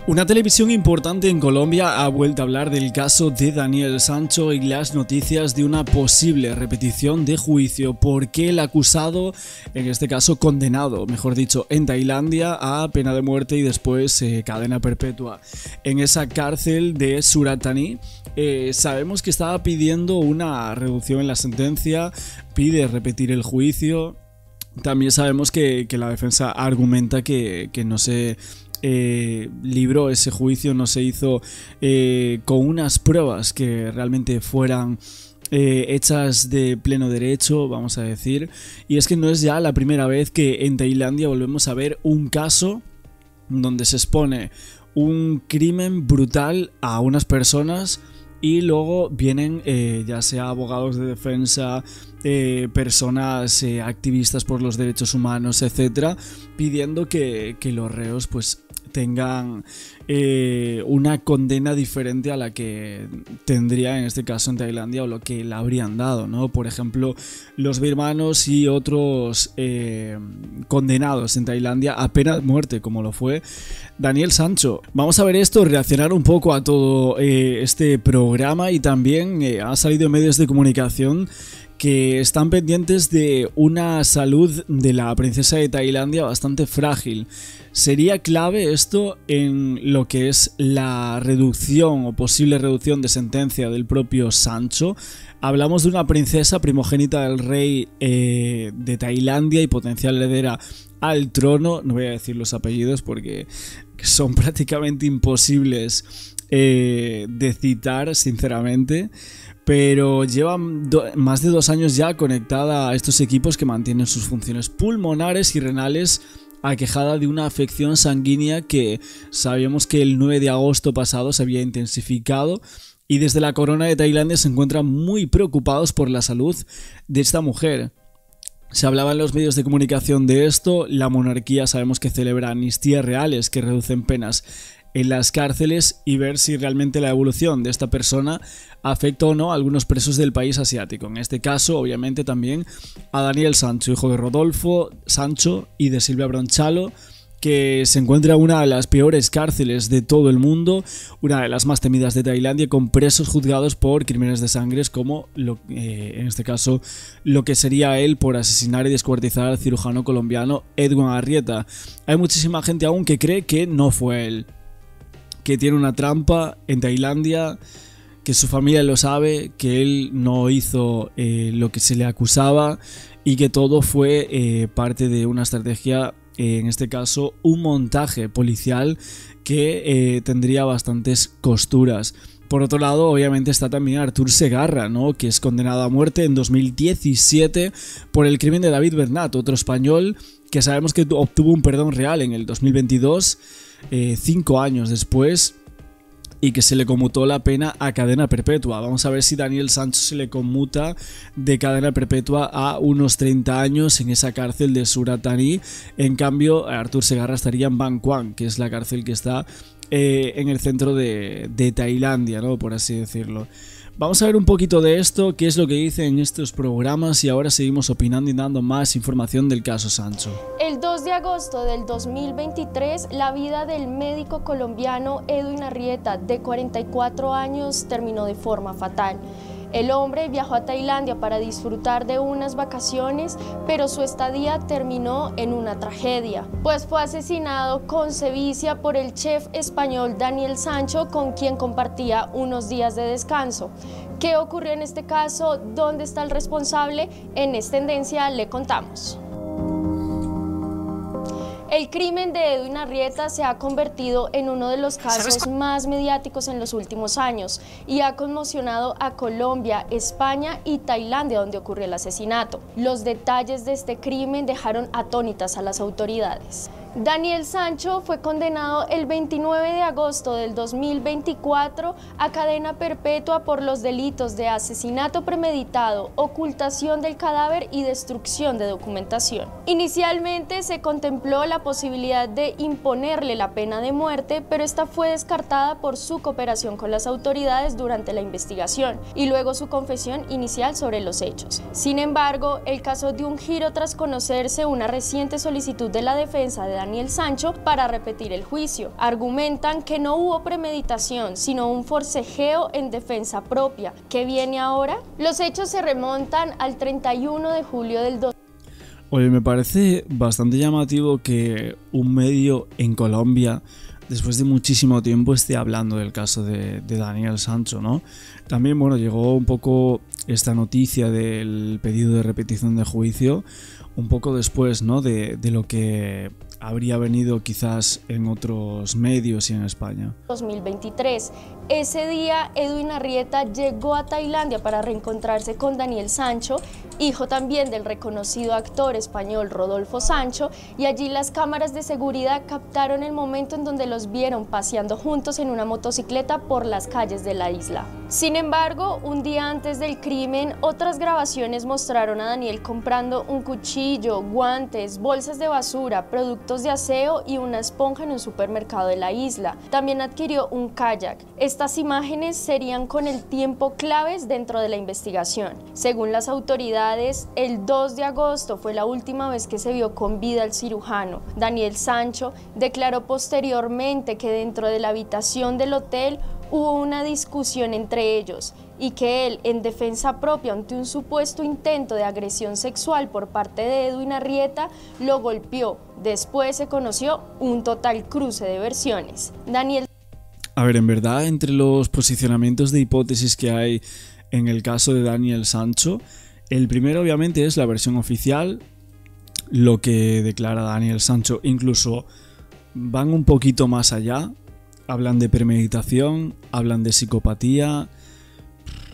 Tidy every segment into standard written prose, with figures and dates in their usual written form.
Una televisión importante en Colombia ha vuelto a hablar del caso de Daniel Sancho y las noticias de una posible repetición de juicio porque el acusado, en este caso condenado, mejor dicho, en Tailandia a pena de muerte y después cadena perpetua en esa cárcel de Surat Thani, sabemos que estaba pidiendo una reducción en la sentencia, pide repetir el juicio. También sabemos que la defensa argumenta que no se libró ese juicio, no se hizo con unas pruebas que realmente fueran hechas de pleno derecho, vamos a decir. Y es que no es ya la primera vez que en Tailandia volvemos a ver un caso donde se expone un crimen brutal a unas personas y luego vienen ya sea abogados de defensa, personas activistas por los derechos humanos, etcétera, pidiendo que los reos pues tengan una condena diferente a la que tendría en este caso en Tailandia o lo que le habrían dado, ¿no? Por ejemplo, los birmanos y otros condenados en Tailandia a pena de muerte, como lo fue Daniel Sancho. Vamos a ver esto, reaccionar un poco a todo este programa, y también ha salido en medios de comunicación que están pendientes de una salud de la princesa de Tailandia bastante frágil. Sería clave esto en lo que es la reducción o posible reducción de sentencia del propio Sancho. Hablamos de una princesa primogénita del rey de Tailandia y potencial heredera al trono. No voy a decir los apellidos porque son prácticamente imposibles de citar, sinceramente. Pero lleva más de 2 años ya conectada a estos equipos que mantienen sus funciones pulmonares y renales, aquejada de una afección sanguínea que sabíamos que el 9 de agosto pasado se había intensificado, y desde la corona de Tailandia se encuentran muy preocupados por la salud de esta mujer. Se hablaba en los medios de comunicación de esto. La monarquía sabemos que celebra amnistías reales que reducen penas en las cárceles, y ver si realmente la evolución de esta persona afecta o no a algunos presos del país asiático. En este caso, obviamente, también a Daniel Sancho, hijo de Rodolfo Sancho y de Silvia Bronchalo, que se encuentra en una de las peores cárceles de todo el mundo, una de las más temidas de Tailandia, con presos juzgados por crímenes de sangre, como en este caso lo que sería él por asesinar y descuartizar al cirujano colombiano Edwin Arrieta. Hay muchísima gente aún que cree que no fue él, que tiene una trampa en Tailandia, que su familia lo sabe, que él no hizo lo que se le acusaba y que todo fue parte de una estrategia, en este caso un montaje policial que tendría bastantes costuras. Por otro lado, obviamente está también Artur Segarra, ¿no?, que es condenado a muerte en 2017 por el crimen de David Bernat, otro español que sabemos que obtuvo un perdón real en el 2022, 5 años después, y que se le conmutó la pena a cadena perpetua. Vamos a ver si Daniel Sancho se le conmuta de cadena perpetua a unos 30 años en esa cárcel de Surat Thani. En cambio, Artur Segarra estaría en Bang Kwang, que es la cárcel que está en el centro de Tailandia, ¿no?, por así decirlo. Vamos a ver un poquito de esto, qué es lo que dicen estos programas, y ahora seguimos opinando y dando más información del caso Sancho. El 2 de agosto del 2023, la vida del médico colombiano Edwin Arrieta, de 44 años, terminó de forma fatal. El hombre viajó a Tailandia para disfrutar de unas vacaciones, pero su estadía terminó en una tragedia, pues fue asesinado con sevicia por el chef español Daniel Sancho, con quien compartía unos días de descanso. ¿Qué ocurrió en este caso? ¿Dónde está el responsable? En Es Tendencia le contamos. El crimen de Edwin Arrieta se ha convertido en uno de los casos más mediáticos en los últimos años y ha conmocionado a Colombia, España y Tailandia, donde ocurrió el asesinato. Los detalles de este crimen dejaron atónitas a las autoridades. Daniel Sancho fue condenado el 29 de agosto del 2024 a cadena perpetua por los delitos de asesinato premeditado, ocultación del cadáver y destrucción de documentación. Inicialmente se contempló la posibilidad de imponerle la pena de muerte, pero esta fue descartada por su cooperación con las autoridades durante la investigación y luego su confesión inicial sobre los hechos. Sin embargo, el caso dio un giro tras conocerse una reciente solicitud de la defensa de Daniel Sancho para repetir el juicio. Argumentan que no hubo premeditación, sino un forcejeo en defensa propia. ¿Qué viene ahora? Los hechos se remontan al 31 de julio del 2000. Oye, me parece bastante llamativo que un medio en Colombia, después de muchísimo tiempo, esté hablando del caso de Daniel Sancho, ¿no? También, bueno, llegó un poco esta noticia del pedido de repetición de juicio un poco después, ¿no? de lo que habría venido quizás en otros medios y en España. 2023. Ese día Edwin Arrieta llegó a Tailandia para reencontrarse con Daniel Sancho, hijo también del reconocido actor español Rodolfo Sancho, y allí las cámaras de seguridad captaron el momento en donde los vieron paseando juntos en una motocicleta por las calles de la isla. Sin embargo, un día antes del crimen, otras grabaciones mostraron a Daniel comprando un cuchillo, guantes, bolsas de basura, productos de aseo y una esponja en un supermercado de la isla. También adquirió un kayak. Estas imágenes serían con el tiempo claves dentro de la investigación. Según las autoridades, el 2 de agosto fue la última vez que se vio con vida al cirujano. Daniel Sancho declaró posteriormente que dentro de la habitación del hotel hubo una discusión entre ellos y que él, en defensa propia ante un supuesto intento de agresión sexual por parte de Edwin Arrieta, lo golpeó. Después se conoció un total cruce de versiones. Daniel. A ver, en verdad, entre los posicionamientos de hipótesis que hay en el caso de Daniel Sancho, el primero obviamente es la versión oficial, lo que declara Daniel Sancho. Incluso van un poquito más allá, hablan de premeditación, hablan de psicopatía,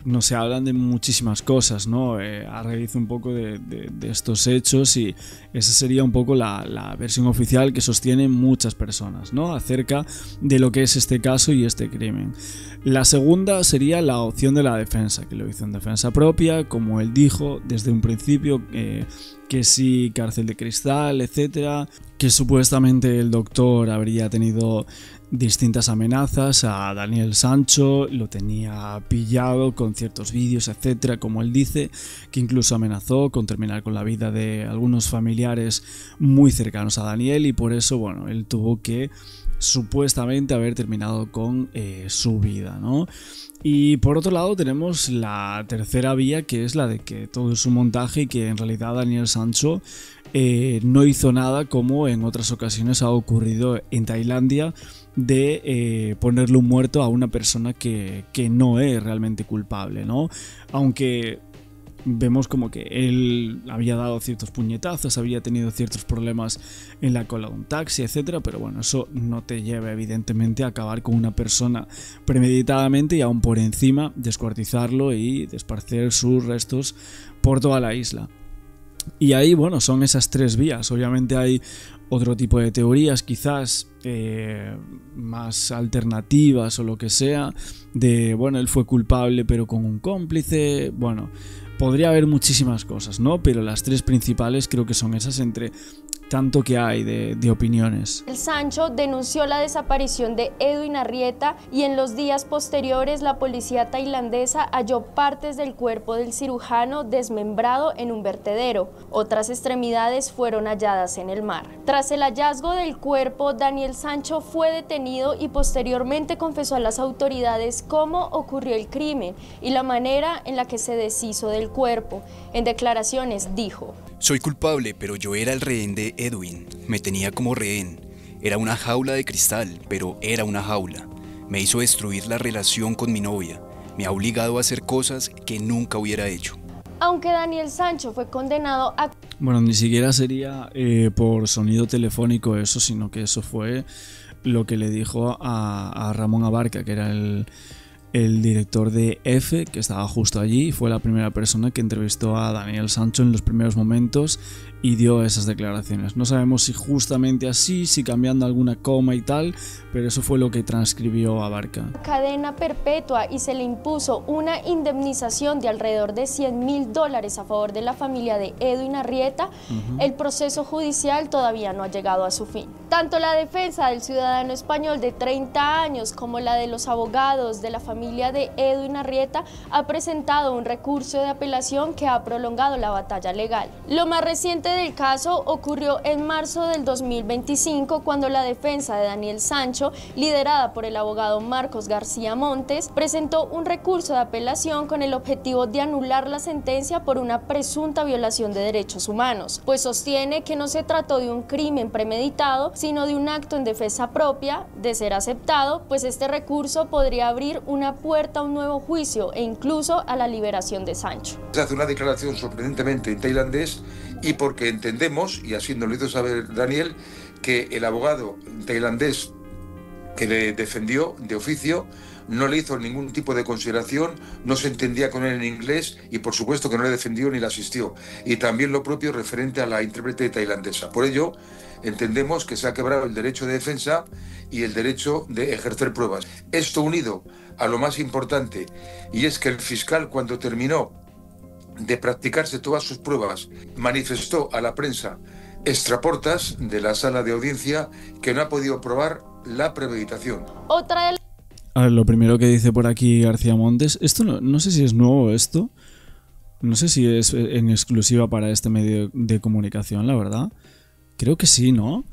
no sé, hablan de muchísimas cosas, ¿no? A raíz un poco de estos hechos, y esa sería un poco la versión oficial que sostienen muchas personas, ¿no? Acerca de lo que es este caso y este crimen. La segunda sería la opción de la defensa, que lo hizo en defensa propia, como él dijo desde un principio, que sí, cárcel de cristal, etcétera, que supuestamente el doctor habría tenido distintas amenazas a Daniel Sancho, lo tenía pillado con ciertos vídeos, etcétera, como él dice, que incluso amenazó con terminar con la vida de algunos familiares muy cercanos a Daniel, y por eso, bueno, él tuvo que supuestamente haber terminado con su vida, ¿no? Y por otro lado tenemos la tercera vía, que es la de que todo es un montaje y que en realidad Daniel Sancho no hizo nada, como en otras ocasiones ha ocurrido en Tailandia, de ponerle un muerto a una persona que no es realmente culpable, ¿no? Aunque vemos como que él había dado ciertos puñetazos, había tenido ciertos problemas en la cola de un taxi, etcétera, pero bueno, eso no te lleva evidentemente a acabar con una persona premeditadamente y aún por encima descuartizarlo y esparcer sus restos por toda la isla. Y ahí, bueno, son esas tres vías. Obviamente hay otro tipo de teorías, quizás más alternativas o lo que sea, de, bueno, él fue culpable pero con un cómplice. Bueno, podría haber muchísimas cosas, ¿no? Pero las tres principales creo que son esas, entre tanto que hay de opiniones. El Sancho denunció la desaparición de Edwin Arrieta, y en los días posteriores la policía tailandesa halló partes del cuerpo del cirujano desmembrado en un vertedero. Otras extremidades fueron halladas en el mar. Tras el hallazgo del cuerpo, Daniel Sancho fue detenido y posteriormente confesó a las autoridades cómo ocurrió el crimen y la manera en la que se deshizo del cuerpo. En declaraciones dijo: "Soy culpable, pero yo era el rehén de Edwin. Me tenía como rehén. Era una jaula de cristal, pero era una jaula. Me hizo destruir la relación con mi novia. Me ha obligado a hacer cosas que nunca hubiera hecho". Aunque Daniel Sancho fue condenado a... Bueno, ni siquiera sería por sonido telefónico eso, sino que eso fue lo que le dijo a Ramón Abarca, que era el director de EFE, que estaba justo allí. Fue la primera persona que entrevistó a Daniel Sancho en los primeros momentos y dio esas declaraciones. No sabemos si justamente así, si cambiando alguna coma y tal, pero eso fue lo que transcribió Abarca. Cadena perpetua, y se le impuso una indemnización de alrededor de $100.000 a favor de la familia de Edwin Arrieta. El proceso judicial todavía no ha llegado a su fin. Tanto la defensa del ciudadano español de 30 años como la de los abogados de la familia familia de Edwin Arrieta ha presentado un recurso de apelación que ha prolongado la batalla legal. Lo más reciente del caso ocurrió en marzo del 2025, cuando la defensa de Daniel Sancho, liderada por el abogado Marcos García Montes, presentó un recurso de apelación con el objetivo de anular la sentencia por una presunta violación de derechos humanos, pues sostiene que no se trató de un crimen premeditado, sino de un acto en defensa propia. De ser aceptado, pues este recurso podría abrir una puerta a un nuevo juicio e incluso a la liberación de Sancho. Se hace una declaración sorprendentemente en tailandés, y porque entendemos, y así nos lo hizo saber Daniel, que el abogado tailandés que le defendió de oficio no le hizo ningún tipo de consideración, no se entendía con él en inglés y por supuesto que no le defendió ni le asistió. Y también lo propio referente a la intérprete tailandesa. Por ello, entendemos que se ha quebrado el derecho de defensa y el derecho de ejercer pruebas. Esto unido a lo más importante, y es que el fiscal, cuando terminó de practicarse todas sus pruebas, manifestó a la prensa extraportas de la sala de audiencia que no ha podido probar la premeditación. Otra de A ver, lo primero que dice por aquí García Montes, esto no sé si es nuevo esto, no sé si es en exclusiva para este medio de comunicación, la verdad. Creo que sí, ¿no?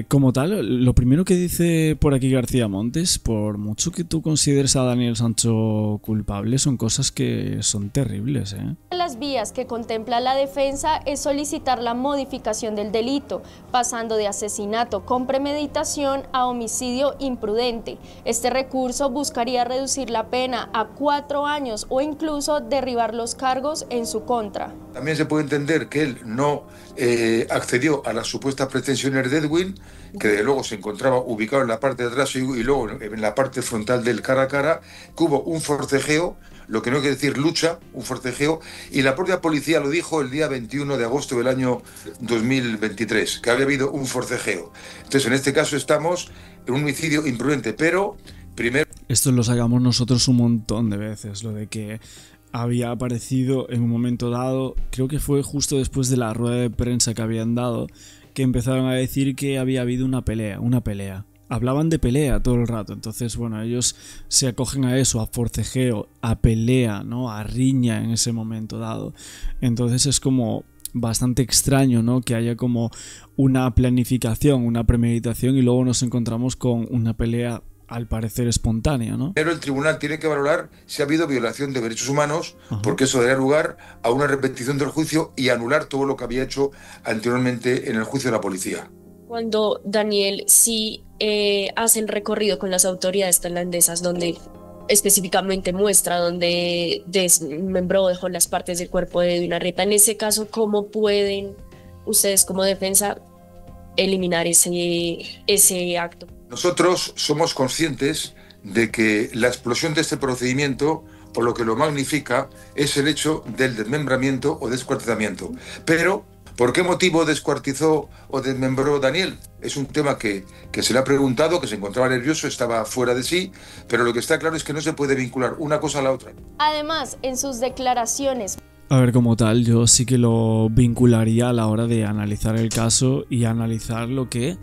Como tal, lo primero que dice por aquí García Montes, por mucho que tú consideres a Daniel Sancho culpable, son cosas que son terribles, ¿eh? las vías que contempla la defensa es solicitar la modificación del delito, pasando de asesinato con premeditación a homicidio imprudente. Este recurso buscaría reducir la pena a 4 años o incluso derribar los cargos en su contra. También se puede entender que él no accedió a las supuestas pretensiones de Edwin, que desde luego se encontraba ubicado en la parte de atrás y luego en la parte frontal del cara a cara, que hubo un forcejeo, lo que no quiere decir lucha, un forcejeo, y la propia policía lo dijo el día 21 de agosto del año 2023, que había habido un forcejeo. Entonces, en este caso estamos en un homicidio imprudente, pero primero... Esto lo sacamos nosotros un montón de veces, lo de que había aparecido en un momento dado, creo que fue justo después de la rueda de prensa que habían dado, que empezaron a decir que había habido una pelea. Hablaban de pelea todo el rato, entonces bueno, ellos se acogen a eso, a forcejeo, a pelea, ¿no? A riña en ese momento dado. Entonces es como bastante extraño, ¿no? Que haya como una planificación, una premeditación y luego nos encontramos con una pelea al parecer espontánea, ¿no? Pero el tribunal tiene que valorar si ha habido violación de derechos humanos, porque eso daría lugar a una repetición del juicio y anular todo lo que había hecho anteriormente en el juicio de la policía. Cuando Daniel sí hace el recorrido con las autoridades tailandesas, donde específicamente muestra donde desmembró, dejó las partes del cuerpo de Edwin Arrieta, en ese caso, ¿cómo pueden ustedes como defensa eliminar ese acto? Nosotros somos conscientes de que la explosión de este procedimiento, o lo que lo magnifica, es el hecho del desmembramiento o descuartizamiento. Pero, ¿por qué motivo descuartizó o desmembró Daniel? Es un tema que se le ha preguntado, que se encontraba nervioso, estaba fuera de sí, pero lo que está claro es que no se puede vincular una cosa a la otra. Además, en sus declaraciones... A ver, como tal, yo sí que lo vincularía a la hora de analizar el caso y analizar lo que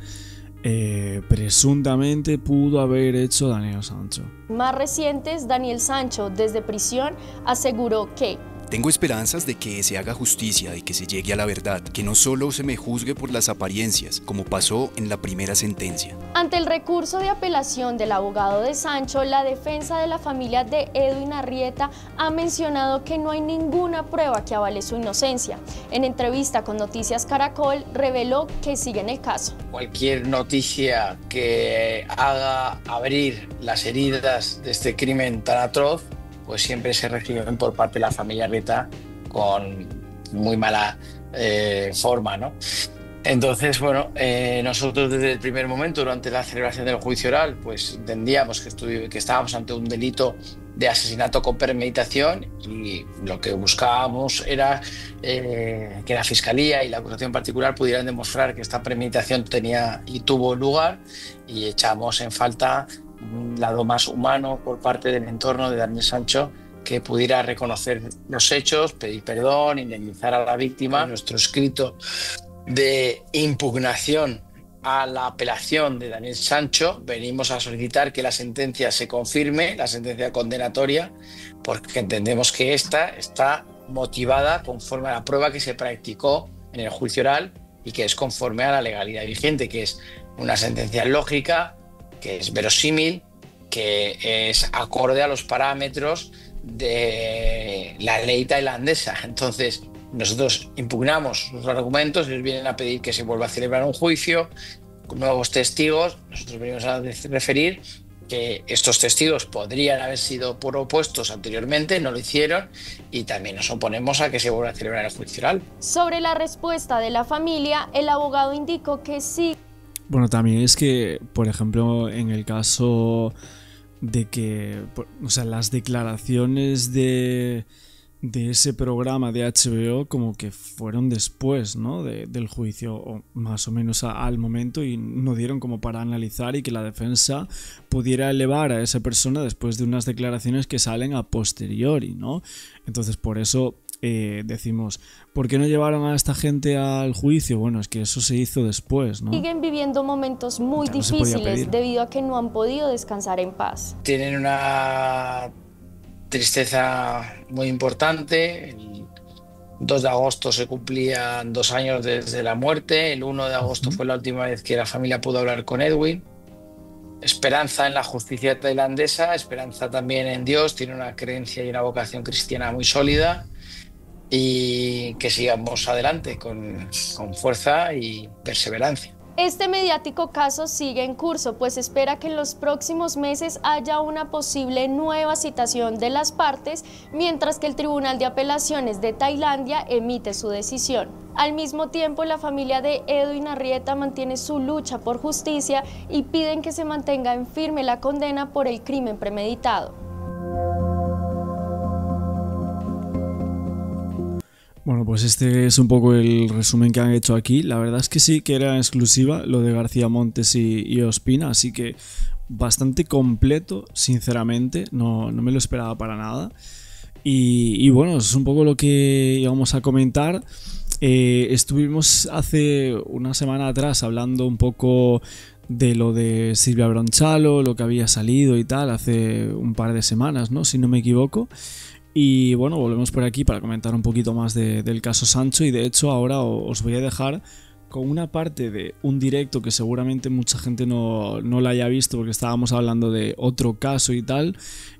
presuntamente pudo haber hecho Daniel Sancho. Más recientes, Daniel Sancho, desde prisión, aseguró que tengo esperanzas de que se haga justicia y que se llegue a la verdad, que no solo se me juzgue por las apariencias, como pasó en la primera sentencia. Ante el recurso de apelación del abogado de Sancho, la defensa de la familia de Edwin Arrieta ha mencionado que no hay ninguna prueba que avale su inocencia. En entrevista con Noticias Caracol, reveló que sigue en el caso. Cualquier noticia que haga abrir las heridas de este crimen tan atroz, pues siempre se reciben por parte de la familia Arrieta con muy mala forma, ¿no? Entonces, bueno, nosotros desde el primer momento, durante la celebración del juicio oral, pues entendíamos que estábamos ante un delito de asesinato con premeditación y lo que buscábamos era que la Fiscalía y la acusación particular pudieran demostrar que esta premeditación tenía y tuvo lugar, y echamos en falta un lado más humano por parte del entorno de Daniel Sancho, que pudiera reconocer los hechos, pedir perdón, indemnizar a la víctima. Nuestro escrito de impugnación a la apelación de Daniel Sancho, venimos a solicitar que la sentencia se confirme, la sentencia condenatoria, porque entendemos que esta está motivada conforme a la prueba que se practicó en el juicio oral y que es conforme a la legalidad vigente, que es una sentencia lógica, que es verosímil, que es acorde a los parámetros de la ley tailandesa. Entonces, nosotros impugnamos sus argumentos, ellos vienen a pedir que se vuelva a celebrar un juicio con nuevos testigos. Nosotros venimos a referir que estos testigos podrían haber sido propuestos anteriormente, no lo hicieron, y también nos oponemos a que se vuelva a celebrar el juicio oral. Sobre la respuesta de la familia, el abogado indicó que sí. Bueno, también es que, por ejemplo, en el caso de que, o sea, las declaraciones de ese programa de HBO como que fueron después, ¿no? del juicio, o más o menos al momento, y no dieron como para analizar y que la defensa pudiera elevar a esa persona después de unas declaraciones que salen a posteriori, ¿no? Entonces, por eso decimos, ¿por qué no llevaron a esta gente al juicio? Bueno, es que eso se hizo después, ¿no? Siguen viviendo momentos muy difíciles debido a que no han podido descansar en paz. Tienen una tristeza muy importante. El 2 de agosto se cumplían 2 años desde la muerte. El 1 de agosto fue la última vez que la familia pudo hablar con Edwin. Esperanza en la justicia tailandesa, esperanza también en Dios. Tiene una creencia y una vocación cristiana muy sólida, y que sigamos adelante con fuerza y perseverancia. Este mediático caso sigue en curso, pues espera que en los próximos meses haya una posible nueva citación de las partes, mientras que el Tribunal de Apelaciones de Tailandia emite su decisión. Al mismo tiempo, la familia de Edwin Arrieta mantiene su lucha por justicia y piden que se mantenga en firme la condena por el crimen premeditado. Bueno, pues este es un poco el resumen que han hecho aquí. La verdad es que sí que era exclusiva lo de García Montes y Ospina, así que bastante completo, sinceramente, no me lo esperaba para nada. Y bueno, es un poco lo que íbamos a comentar. Estuvimos hace una semana atrás hablando un poco de lo de Silvia Bronchalo, lo que había salido y tal, hace un par de semanas, ¿no? Si no me equivoco. Y bueno, volvemos por aquí para comentar un poquito más del caso Sancho, y de hecho ahora os voy a dejar con una parte de un directo que seguramente mucha gente no la haya visto, porque estábamos hablando de otro caso y tal,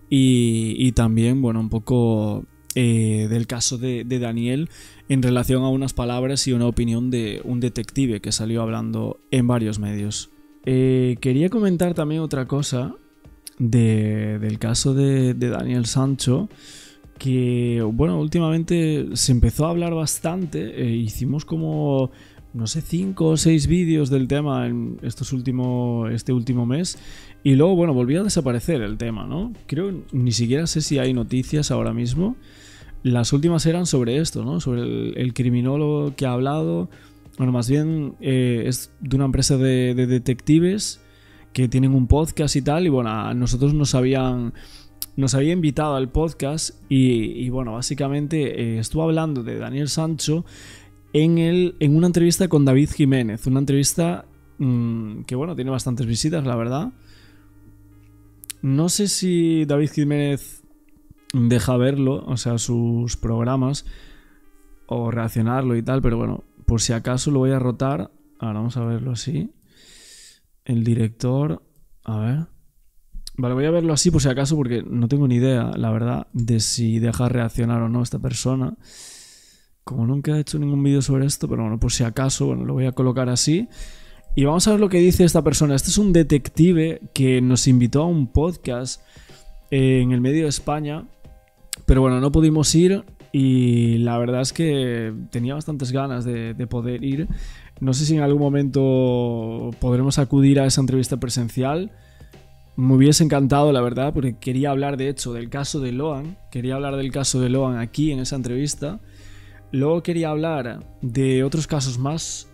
y también, bueno, un poco del caso de Daniel en relación a unas palabras y una opinión de un detective que salió hablando en varios medios. Quería comentar también otra cosa del caso de Daniel Sancho, que bueno, últimamente se empezó a hablar bastante. Hicimos como, no sé, 5 o 6 vídeos del tema en este último mes, y luego, bueno, volvió a desaparecer el tema, ¿no? Creo, ni siquiera sé si hay noticias ahora mismo. Las últimas eran sobre esto, ¿no? Sobre el criminólogo que ha hablado. Bueno, más bien es de una empresa de detectives que tienen un podcast y tal, y bueno, a nosotros nos había invitado al podcast, y bueno, básicamente estuvo hablando de Daniel Sancho en una entrevista con David Jiménez, una entrevista que bueno, tiene bastantes visitas, la verdad. No sé si David Jiménez deja verlo, o sea, sus programas, o reaccionarlo y tal, pero bueno, por si acaso lo voy a rotar. Ahora vamos a verlo así. El director, a ver. Vale, voy a verlo así por si acaso, porque no tengo ni idea, la verdad, de si deja reaccionar o no esta persona. Como nunca he hecho ningún vídeo sobre esto, pero bueno, por si acaso, bueno, lo voy a colocar así. Y vamos a ver lo que dice esta persona. Este es un detective que nos invitó a un podcast en el medio de España, pero bueno, no pudimos ir, y la verdad es que tenía bastantes ganas de poder ir. No sé si en algún momento podremos acudir a esa entrevista presencial. Me hubiese encantado, la verdad, porque quería hablar, de hecho, del caso de Loan. Quería hablar del caso de Loan aquí en esa entrevista. Luego quería hablar de otros casos más.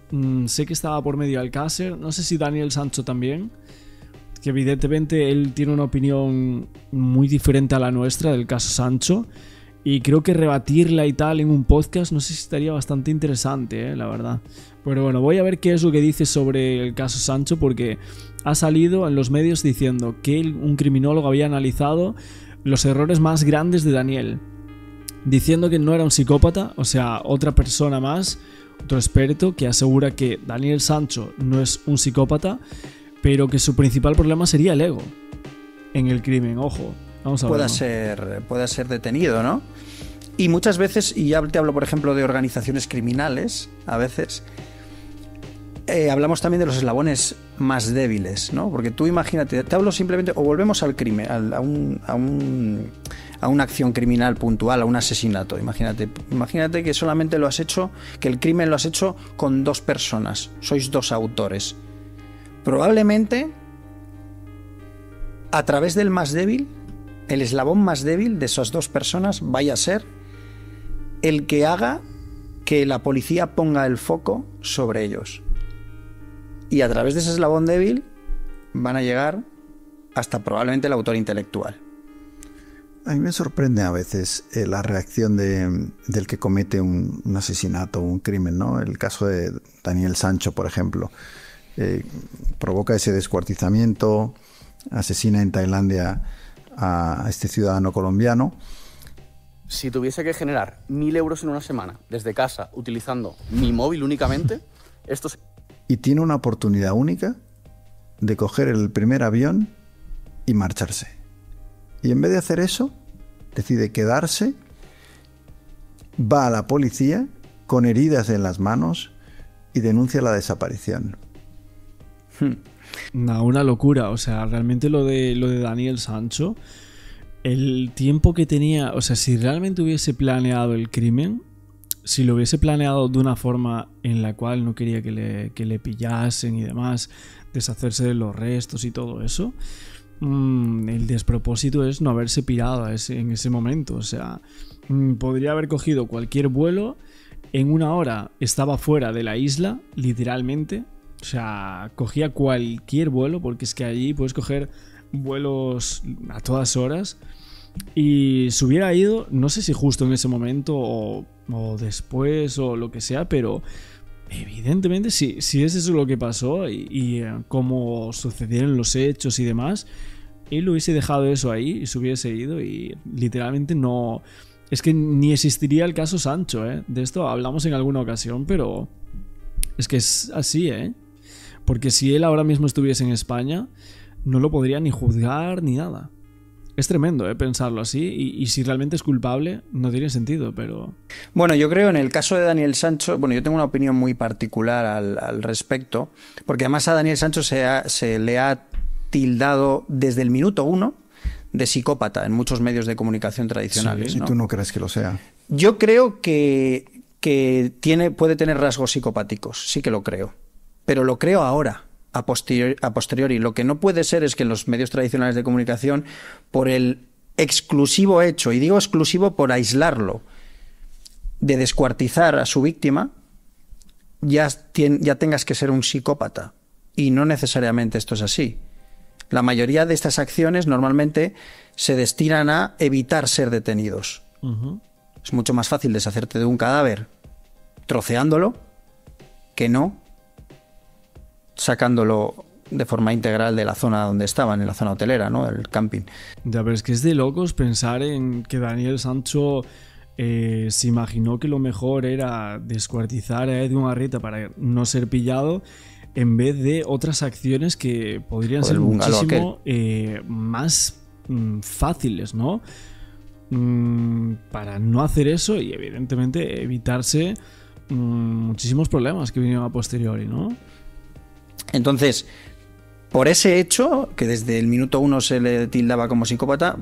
Sé que estaba por medio Alcácer. No sé si Daniel Sancho también, que evidentemente él tiene una opinión muy diferente a la nuestra del caso Sancho. Y creo que rebatirla y tal en un podcast no sé si estaría bastante interesante, la verdad. Pero bueno, voy a ver qué es lo que dice sobre el caso Sancho, porque ha salido en los medios diciendo que un criminólogo había analizado los errores más grandes de Daniel, diciendo que no era un psicópata, o sea, otra persona más, otro experto que asegura que Daniel Sancho no es un psicópata, pero que su principal problema sería el ego en el crimen. Ojo, vamos a ver. Pueda ser detenido, ¿no? Y muchas veces, y ya te hablo por ejemplo de organizaciones criminales, a veces hablamos también de los eslabones más débiles, ¿no? Porque tú imagínate, te hablo simplemente, o volvemos al crimen, a una acción criminal puntual, a un asesinato. Imagínate que solamente lo has hecho, que el crimen lo has hecho con 2 personas, sois 2 autores. Probablemente, a través del más débil, el eslabón más débil de esas 2 personas vaya a ser el que haga que la policía ponga el foco sobre ellos. Y a través de ese eslabón débil van a llegar hasta probablemente el autor intelectual. A mí me sorprende a veces la reacción del que comete un asesinato o un crimen, ¿no? El caso de Daniel Sancho, por ejemplo. Provoca ese descuartizamiento, asesina en Tailandia a este ciudadano colombiano. Si tuviese que generar 1.000 euros en una semana desde casa utilizando mi móvil únicamente, esto... Y tiene una oportunidad única de coger el primer avión y marcharse. Y en vez de hacer eso, decide quedarse, va a la policía con heridas en las manos y denuncia la desaparición. Una locura, o sea, realmente lo de Daniel Sancho, el tiempo que tenía, o sea, si realmente hubiese planeado el crimen, si lo hubiese planeado de una forma en la cual no quería que le pillasen y demás, deshacerse de los restos y todo eso, el despropósito es no haberse pirado en ese momento. O sea, podría haber cogido cualquier vuelo, en 1 hora estaba fuera de la isla, literalmente. O sea, cogía cualquier vuelo, porque es que allí puedes coger vuelos a todas horas. Y se hubiera ido, no sé si justo en ese momento o después o lo que sea, pero evidentemente si es eso lo que pasó y cómo sucedieron los hechos y demás, él lo hubiese dejado eso ahí y se hubiese ido y literalmente no... Es que ni existiría el caso Sancho, ¿eh? De esto hablamos en alguna ocasión, pero es que es así, ¿eh? Porque si él ahora mismo estuviese en España, no lo podría ni juzgar ni nada. Es tremendo, pensarlo así, y si realmente es culpable, no tiene sentido, pero... Bueno, yo creo en el caso de Daniel Sancho, bueno, yo tengo una opinión muy particular al respecto, porque además a Daniel Sancho se le ha tildado desde el minuto 1 de psicópata en muchos medios de comunicación tradicionales. Sí, ¿no? ¿Y tú no crees que lo sea? Yo creo que puede tener rasgos psicopáticos, sí que lo creo, pero lo creo ahora. A posteriori. Lo que no puede ser es que en los medios tradicionales de comunicación, por el exclusivo hecho, y digo exclusivo por aislarlo, de descuartizar a su víctima, ya tengas que ser un psicópata. Y no necesariamente esto es así. La mayoría de estas acciones normalmente se destinan a evitar ser detenidos. Es mucho más fácil deshacerte de un cadáver troceándolo que no sacándolo de forma integral de la zona donde estaban, en la zona hotelera, ¿no? El camping. Ya, pero es que es de locos pensar en que Daniel Sancho se imaginó que lo mejor era descuartizar a Edwin Arrieta para no ser pillado, en vez de otras acciones que podrían ser muchísimo más fáciles, ¿no? Para no hacer eso y evidentemente evitarse muchísimos problemas que vinieron a posteriori, ¿no? Entonces, por ese hecho, que desde el minuto 1 se le tildaba como psicópata,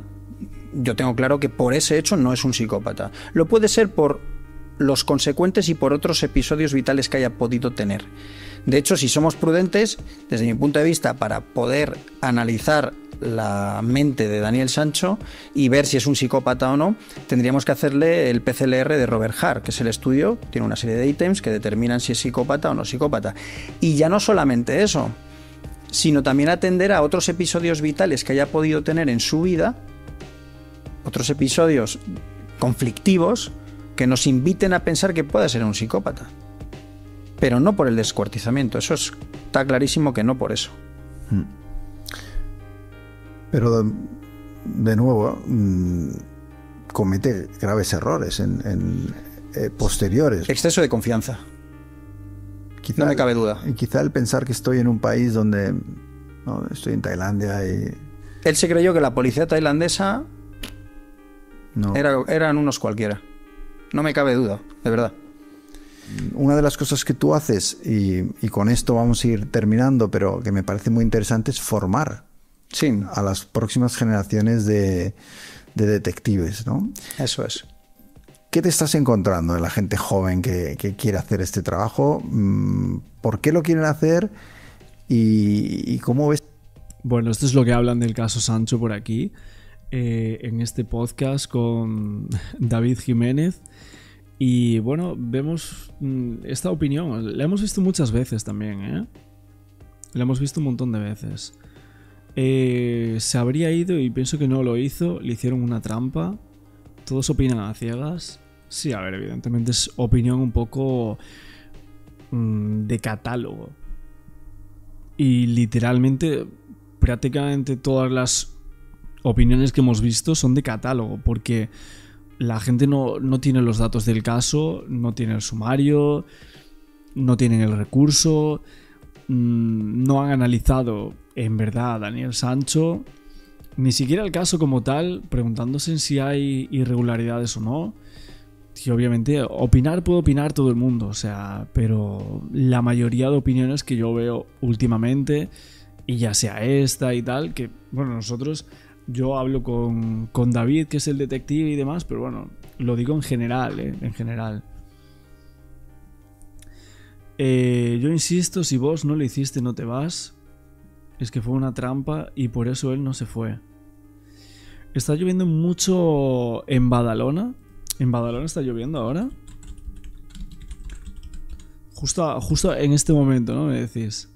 yo tengo claro que por ese hecho no es un psicópata. Lo puede ser por los consecuentes y por otros episodios vitales que haya podido tener. De hecho, si somos prudentes, desde mi punto de vista, para poder analizar la mente de Daniel Sancho y ver si es un psicópata o no, tendríamos que hacerle el PCLR de Robert Hart, que es el estudio, tiene una serie de ítems que determinan si es psicópata o no psicópata. Y ya no solamente eso, sino también atender a otros episodios vitales que haya podido tener en su vida, otros episodios conflictivos que nos inviten a pensar que puede ser un psicópata. Pero no por el descuartizamiento, eso está clarísimo que no por eso. Pero de nuevo comete graves errores en posteriores. Exceso de confianza. Quizá, no me cabe duda. Y quizá el pensar que estoy en un país donde estoy en Tailandia y... Él se creyó que la policía tailandesa eran unos cualquiera. No me cabe duda, de verdad. Una de las cosas que tú haces, y con esto vamos a ir terminando, pero que me parece muy interesante, es formar a las próximas generaciones de detectives, ¿no? Eso es. ¿Qué te estás encontrando en la gente joven que quiere hacer este trabajo? ¿Por qué lo quieren hacer? ¿Y cómo ves? Bueno, esto es lo que hablan del caso Sancho por aquí, en este podcast con David Jiménez. Y bueno, vemos esta opinión. La hemos visto muchas veces también, ¿eh? La hemos visto un montón de veces. Se habría ido y pienso que no lo hizo. Le hicieron una trampa. Todos opinan a ciegas. Sí, a ver, evidentemente es opinión un poco de catálogo. Y literalmente, prácticamente todas las opiniones que hemos visto son de catálogo, porque la gente no tiene los datos del caso, no tiene el sumario, no tienen el recurso, no han analizado en verdad a Daniel Sancho, ni siquiera el caso como tal, preguntándose si hay irregularidades o no. Y obviamente opinar puede opinar todo el mundo, o sea, pero la mayoría de opiniones que yo veo últimamente, y ya sea esta y tal, que bueno, yo hablo con David, que es el detective y demás, pero bueno, lo digo en general, en general. Yo insisto, si vos no lo hiciste, no te vas. Es que fue una trampa y por eso él no se fue. Está lloviendo mucho en Badalona. ¿En Badalona está lloviendo ahora? Justo en este momento, ¿no? Me decís.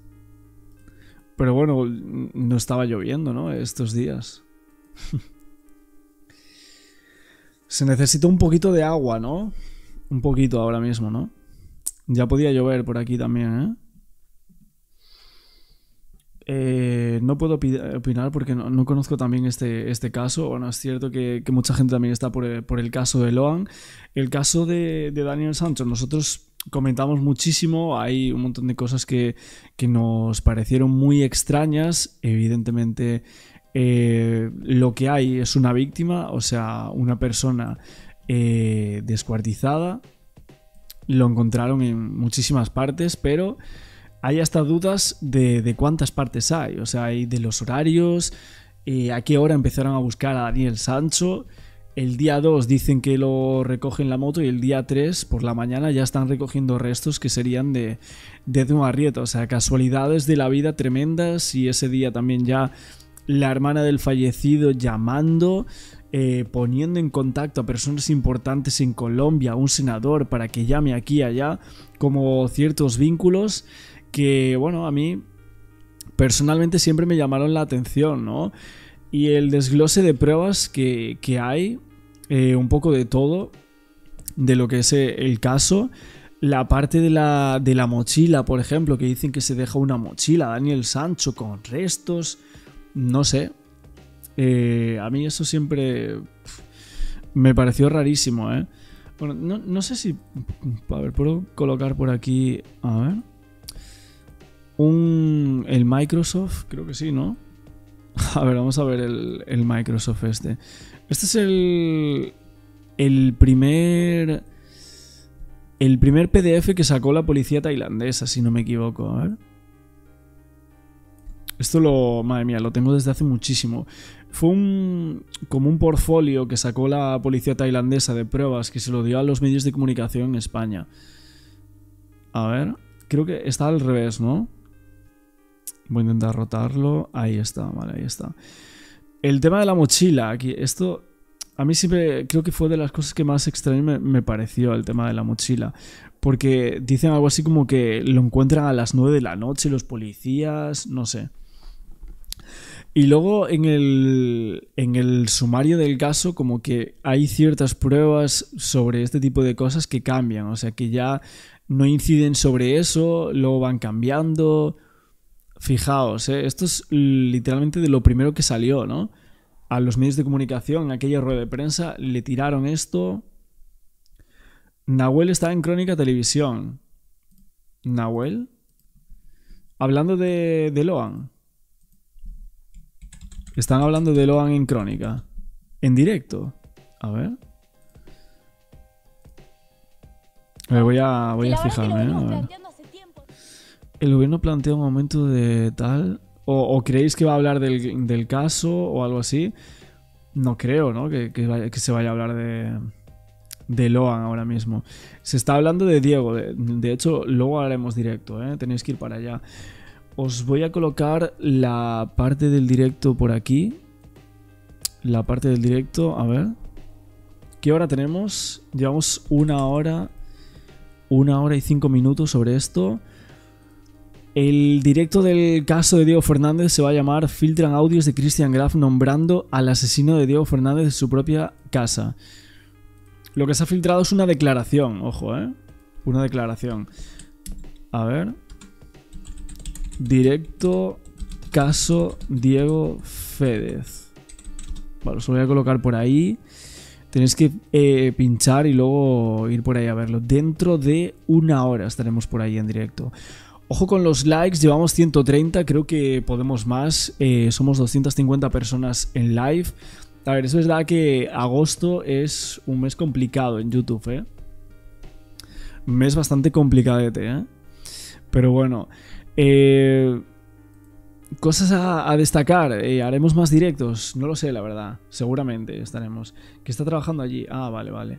Pero bueno, no estaba lloviendo, ¿no? Estos días. Se necesita un poquito de agua, ¿no? Un poquito ahora mismo, ¿no? Ya podía llover por aquí también, ¿eh? No puedo opinar porque no conozco también este caso. Bueno, es cierto que mucha gente también está por el caso de Loan. El caso de Daniel Sancho, nosotros comentamos muchísimo. Hay un montón de cosas que nos parecieron muy extrañas. Evidentemente, lo que hay es una víctima, o sea, una persona descuartizada. Lo encontraron en muchísimas partes, pero hay hasta dudas de cuántas partes hay. O sea, hay de los horarios, a qué hora empezaron a buscar a Daniel Sancho. El día 2 dicen que lo recogen la moto y el día 3 por la mañana ya están recogiendo restos que serían de Edwin Arrieta. O sea, casualidades de la vida tremendas, y ese día también ya la hermana del fallecido llamando, poniendo en contacto a personas importantes en Colombia, a un senador para que llame aquí y allá, como ciertos vínculos que, bueno, a mí personalmente siempre me llamaron la atención, ¿no? Y el desglose de pruebas que hay, un poco de todo, de lo que es el caso. La parte de la mochila, por ejemplo, que dicen que se deja una mochila Daniel Sancho con restos, no sé. A mí eso siempre me pareció rarísimo, ¿eh? Bueno, no sé si... A ver, puedo colocar por aquí... A ver... El Microsoft, creo que sí, ¿no? A ver, vamos a ver el Microsoft este. Este es el primer PDF que sacó la policía tailandesa, si no me equivoco. A ver. Esto madre mía, lo tengo desde hace muchísimo. Fue como un portfolio que sacó la policía tailandesa de pruebas que se lo dio a los medios de comunicación en España. A ver, creo que está al revés, ¿no? Voy a intentar rotarlo. Ahí está, vale, ahí está. El tema de la mochila, aquí, esto a mí siempre creo que fue de las cosas que más extraño me pareció, el tema de la mochila. Porque dicen algo así como que lo encuentran a las 9 de la noche los policías, no sé. Y luego en el sumario del caso como que hay ciertas pruebas sobre este tipo de cosas que cambian, o sea que ya no inciden sobre eso, luego van cambiando. Fijaos, esto es literalmente de lo primero que salió, ¿no? A los medios de comunicación, en aquella rueda de prensa, le tiraron esto. Nahuel está en Crónica Televisión. ¿Nahuel? Hablando de Loan. Están hablando de Loan en Crónica. En directo. A ver. Voy a fijarme. A ver. El gobierno plantea un aumento de tal... ¿O creéis que va a hablar del caso o algo así? No creo, ¿no? Que se vaya a hablar de Loan ahora mismo. Se está hablando de Diego. De hecho, luego haremos directo, ¿eh? Tenéis que ir para allá. Os voy a colocar la parte del directo por aquí. La parte del directo, a ver. ¿Qué hora tenemos? Llevamos 1 hora. 1 hora y 5 minutos sobre esto. El directo del caso de Diego Fernández se va a llamar Filtran audios de Christian Graf nombrando al asesino de Diego Fernández en su propia casa. Lo que se ha filtrado es una declaración, ojo, una declaración. A ver. Directo caso Diego Fedez. Vale, os lo voy a colocar por ahí. Tenéis que pinchar y luego ir por ahí a verlo. Dentro de 1 hora estaremos por ahí en directo. Ojo con los likes, llevamos 130, creo que podemos más. Somos 250 personas en live. A ver, es verdad que agosto es un mes complicado en YouTube, Un mes bastante complicadete, Pero bueno. Cosas a destacar. Haremos más directos. No lo sé, la verdad. Seguramente estaremos. ¿Qué está trabajando allí? Ah, vale.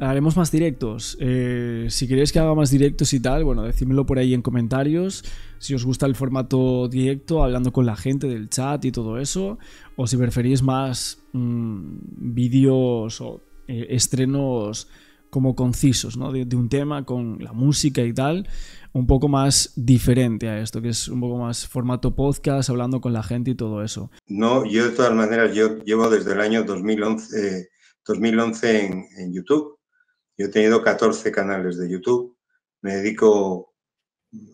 Haremos más directos. Si queréis que haga más directos y tal, bueno, decídmelo por ahí en comentarios. Si os gusta el formato directo, hablando con la gente del chat y todo eso. O si preferís más vídeos o estrenos como concisos, ¿no? De un tema con la música y tal. Un poco más diferente a esto, que es un poco más formato podcast, hablando con la gente y todo eso. No, yo de todas maneras, yo llevo desde el año 2011 en YouTube. Yo he tenido 14 canales de YouTube, me dedico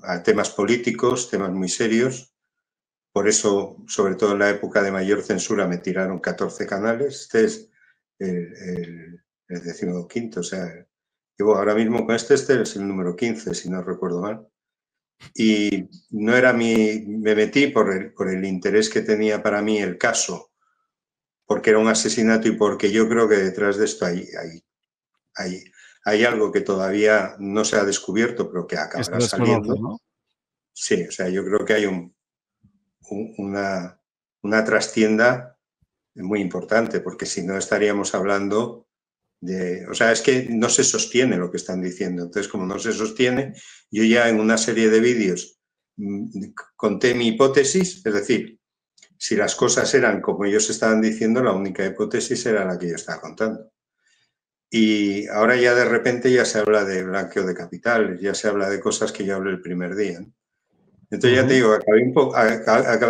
a temas políticos, temas muy serios, por eso, sobre todo en la época de mayor censura, me tiraron 14 canales, este es el 15º, o sea, llevo ahora mismo con este es el número 15, si no recuerdo mal, y no era me metí por el interés que tenía para mí el caso, porque era un asesinato y porque yo creo que detrás de esto hay algo que todavía no se ha descubierto, pero que acabará saliendo. ¿No? Sí, o sea, yo creo que hay una trastienda muy importante, porque si no estaríamos hablando de... O sea, es que no se sostiene lo que están diciendo. Entonces, como no se sostiene, yo ya en una serie de vídeos conté mi hipótesis, es decir, si las cosas eran como ellos estaban diciendo, la única hipótesis era la que yo estaba contando. Y ahora ya de repente ya se habla de blanqueo de capitales, ya se habla de cosas que yo hablé el primer día, ¿no? Entonces ya te digo, acabé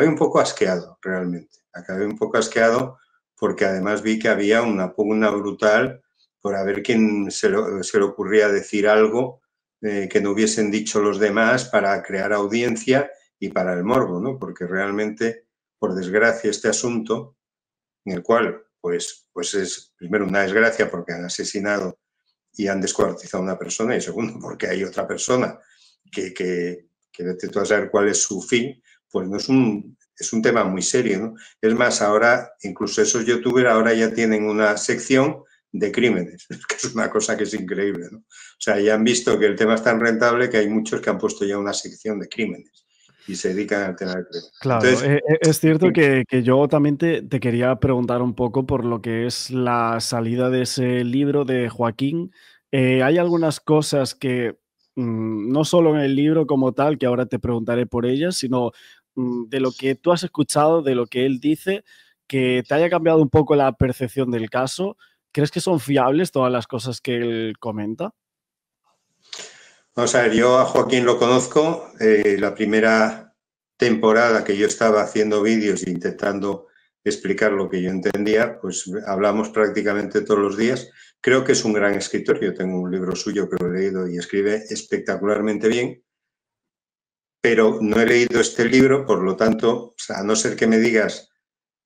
un poco asqueado, realmente. Acabé un poco asqueado porque además vi que había una pugna brutal por a ver quién se le ocurría decir algo que no hubiesen dicho los demás para crear audiencia y para el morbo, ¿no? Porque realmente, por desgracia, este asunto, en el cual pues es primero una desgracia porque han asesinado y han descuartizado a una persona, y segundo porque hay otra persona que vete tú a saber cuál es su fin, pues no es un tema muy serio, ¿no? Es más, ahora incluso esos youtubers ahora ya tienen una sección de crímenes, que es una cosa que es increíble, ¿no? O sea, ya han visto que el tema es tan rentable que hay muchos que han puesto ya una sección de crímenes y se dedican al tema del crimen. Claro, entonces, es cierto que yo también te quería preguntar un poco por lo que es la salida de ese libro de Joaquín. Hay algunas cosas que, no solo en el libro como tal, que ahora te preguntaré por ellas, sino de lo que tú has escuchado, de lo que él dice, que te haya cambiado un poco la percepción del caso. ¿Crees que son fiables todas las cosas que él comenta? Vamos a ver, yo a Joaquín lo conozco. La primera temporada que yo estaba haciendo vídeos e intentando explicar lo que yo entendía, pues hablamos prácticamente todos los días. Creo que es un gran escritor, yo tengo un libro suyo que lo he leído y escribe espectacularmente bien, pero no he leído este libro, por lo tanto, a no ser que me digas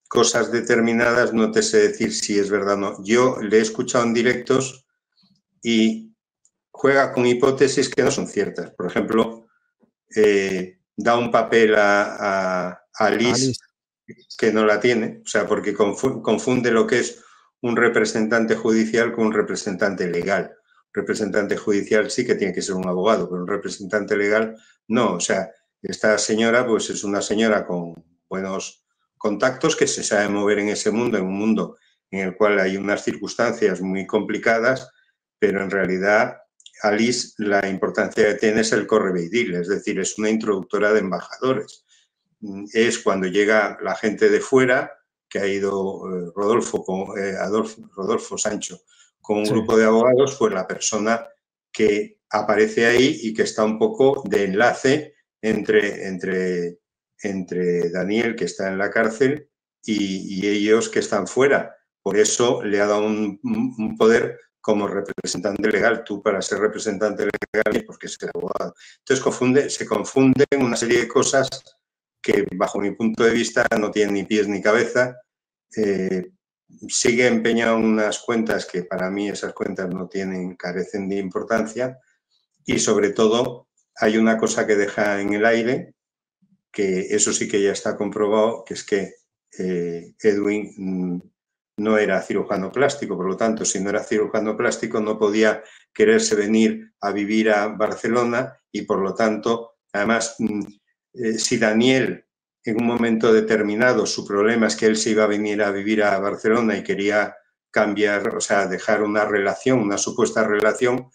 cosas determinadas, no te sé decir si es verdad o no. Yo le he escuchado en directos y juega con hipótesis que no son ciertas. Por ejemplo, da un papel a Liz que no la tiene, o sea, porque confunde lo que es un representante judicial con un representante legal. Un representante judicial sí que tiene que ser un abogado, pero un representante legal no. O sea, esta señora pues es una señora con buenos contactos que se sabe mover en ese mundo, en un mundo en el cual hay unas circunstancias muy complicadas, pero en realidad Alice la importancia que tiene es el correveidil, es decir, es una introductora de embajadores. Es cuando llega la gente de fuera, que ha ido Rodolfo Sancho con un grupo de abogados, pues la persona que aparece ahí y que está un poco de enlace entre Daniel, que está en la cárcel, y ellos que están fuera. Por eso le ha dado un poder como representante legal. Tú, para ser representante legal, porque es el abogado. Entonces se confunden una serie de cosas que, bajo mi punto de vista, no tienen ni pies ni cabeza. Sigue empeñado en unas cuentas que para mí esas cuentas carecen de importancia, y sobre todo hay una cosa que deja en el aire, que eso sí que ya está comprobado, que es que Edwin no era cirujano plástico, por lo tanto, si no era cirujano plástico no podía quererse venir a vivir a Barcelona, y por lo tanto, además, si Daniel en un momento determinado, su problema es que él se iba a venir a vivir a Barcelona y quería cambiar, o sea, dejar una relación, una supuesta relación,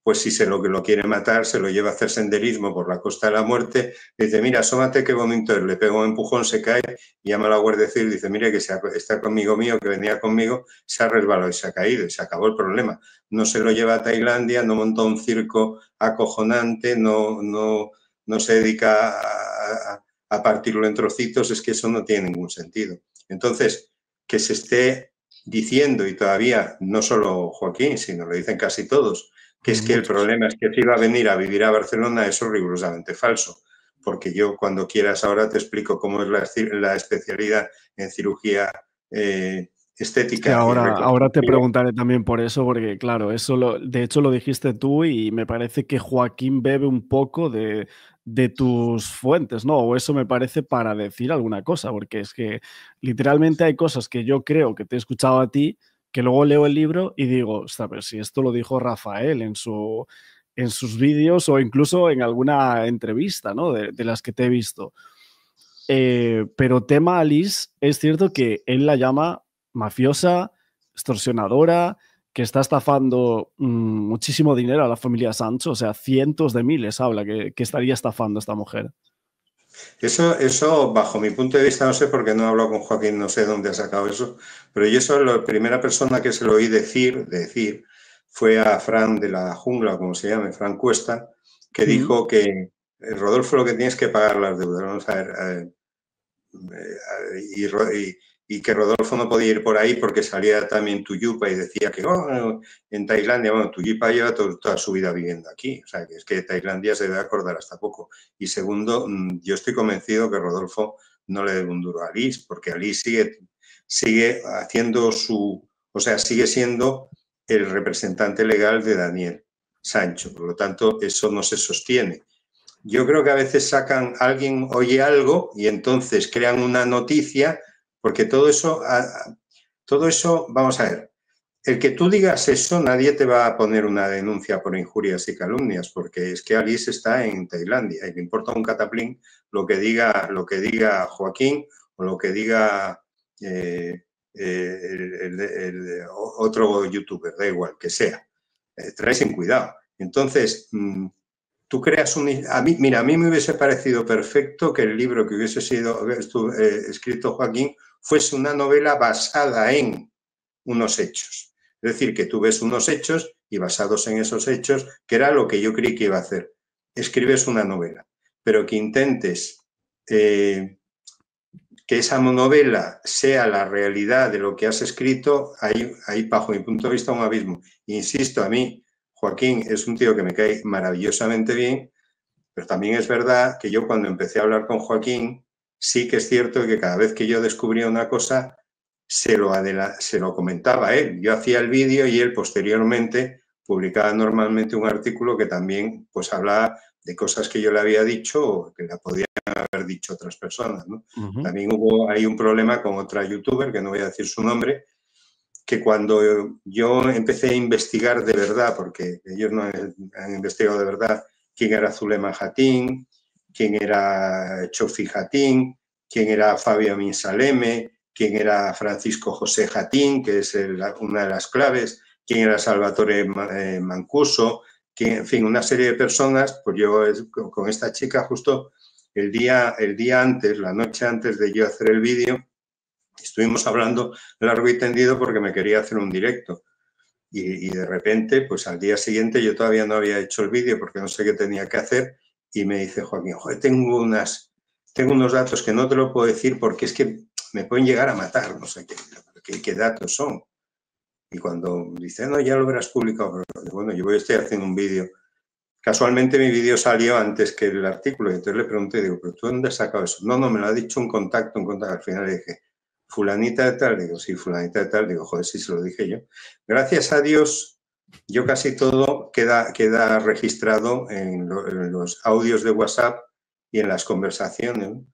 pues si se lo quiere matar, se lo lleva a hacer senderismo por la Costa de la Muerte, le dice, mira, asómate qué bonito es, le pega un empujón, se cae, y llama a la Guardia Civil y dice, mire que está conmigo mío, que venía conmigo, se ha resbalado y se ha caído, y se acabó el problema. No se lo lleva a Tailandia, no montó un circo acojonante, no se dedica a partirlo en trocitos, es que eso no tiene ningún sentido. Entonces, que se esté diciendo, y todavía no solo Joaquín, sino lo dicen casi todos, que es que el problema es que se iba a venir a vivir a Barcelona, eso es rigurosamente falso. Porque yo, cuando quieras, ahora te explico cómo es la especialidad en cirugía estética. Sí, ahora te preguntaré también por eso, porque claro, de hecho lo dijiste tú, y me parece que Joaquín bebe un poco de tus fuentes, ¿no? O eso me parece, para decir alguna cosa, porque es que literalmente hay cosas que yo creo que te he escuchado a ti, que luego leo el libro y digo, ostras, pero si esto lo dijo Rafael en sus vídeos, o incluso en alguna entrevista, ¿no? De las que te he visto. Pero tema Alice, es cierto que él la llama mafiosa, extorsionadora, que está estafando muchísimo dinero a la familia Sancho, o sea, cientos de miles habla que estaría estafando a esta mujer. Eso, bajo mi punto de vista, no sé, porque no he hablado con Joaquín, no sé dónde ha sacado eso, pero yo la primera persona que se lo oí decir fue a Fran de la Jungla, como se llama, Fran Cuesta, que dijo que Rodolfo, lo que tienes que pagar las deudas. Vamos a ver, y que Rodolfo no podía ir por ahí porque salía también Tuyupa y decía que en Tailandia, bueno, Tuyupa lleva toda su vida viviendo aquí, o sea, que es que Tailandia se debe acordar hasta poco. Y segundo, yo estoy convencido que Rodolfo no le debe un duro a Alice, porque Alice sigue haciendo sigue siendo el representante legal de Daniel Sancho, por lo tanto, eso no se sostiene. Yo creo que a veces alguien oye algo y entonces crean una noticia, porque todo eso, vamos a ver, el que tú digas eso, nadie te va a poner una denuncia por injurias y calumnias, porque es que Alice está en Tailandia y le importa un cataplín lo que diga Joaquín o lo que diga el otro youtuber, da igual, que sea. Traes en cuidado. Entonces, tú creas a mí me hubiese parecido perfecto que el libro que hubiese sido escrito Joaquín fuese una novela basada en unos hechos. Es decir, que tú ves unos hechos y basados en esos hechos, que era lo que yo creí que iba a hacer. Escribes una novela. pero que intentes que esa novela sea la realidad de lo que has escrito, hay bajo mi punto de vista un abismo. Insisto, a mí Joaquín es un tío que me cae maravillosamente bien, pero también es verdad que yo cuando empecé a hablar con Joaquín, sí que es cierto que cada vez que yo descubría una cosa, se lo comentaba a él. Yo hacía el vídeo y él posteriormente publicaba normalmente un artículo que también pues hablaba de cosas que yo le había dicho o que le podían haber dicho otras personas, ¿no? También hubo ahí un problema con otra youtuber, que no voy a decir su nombre, que cuando yo empecé a investigar de verdad, porque ellos no han investigado de verdad quién era Zulema Jatín, quién era Chofi Jatín, quién era Fabio Amin Saleme, quién era Francisco José Jatín, que es una de las claves, quién era Salvatore Mancuso, en fin, una serie de personas. Pues yo con esta chica justo el día antes, la noche antes de yo hacer el vídeo, estuvimos hablando largo y tendido porque me quería hacer un directo. Y de repente, pues al día siguiente yo todavía no había hecho el vídeo porque no sé qué tenía que hacer y me dice Joaquín, joder, tengo unos datos que no te lo puedo decir porque es que me pueden llegar a matar, no sé qué datos son. Y cuando dice, no, ya lo habrás publicado, pero bueno, yo estoy haciendo un vídeo. Casualmente mi vídeo salió antes que el artículo y entonces le pregunté, digo, ¿pero tú dónde has sacado eso? No, me lo ha dicho un contacto. Al final le dije, fulanita de tal, digo, sí, fulanita de tal, digo, joder, sí, se lo dije yo. Gracias a Dios, yo casi todo queda registrado en los audios de WhatsApp y en las conversaciones, ¿no?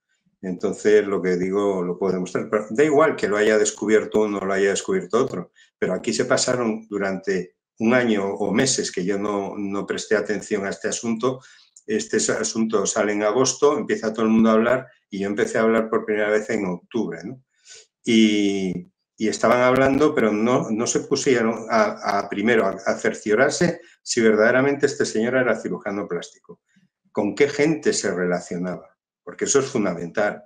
Entonces, lo que digo lo puedo demostrar. Pero da igual que lo haya descubierto uno o lo haya descubierto otro, pero aquí se pasaron durante un año o meses que yo no presté atención a este asunto. Este asunto sale en agosto, empieza todo el mundo a hablar y yo empecé a hablar por primera vez en octubre, ¿no? Y estaban hablando, pero no se pusieron primero a cerciorarse si verdaderamente este señor era cirujano plástico. ¿Con qué gente se relacionaba? Porque eso es fundamental.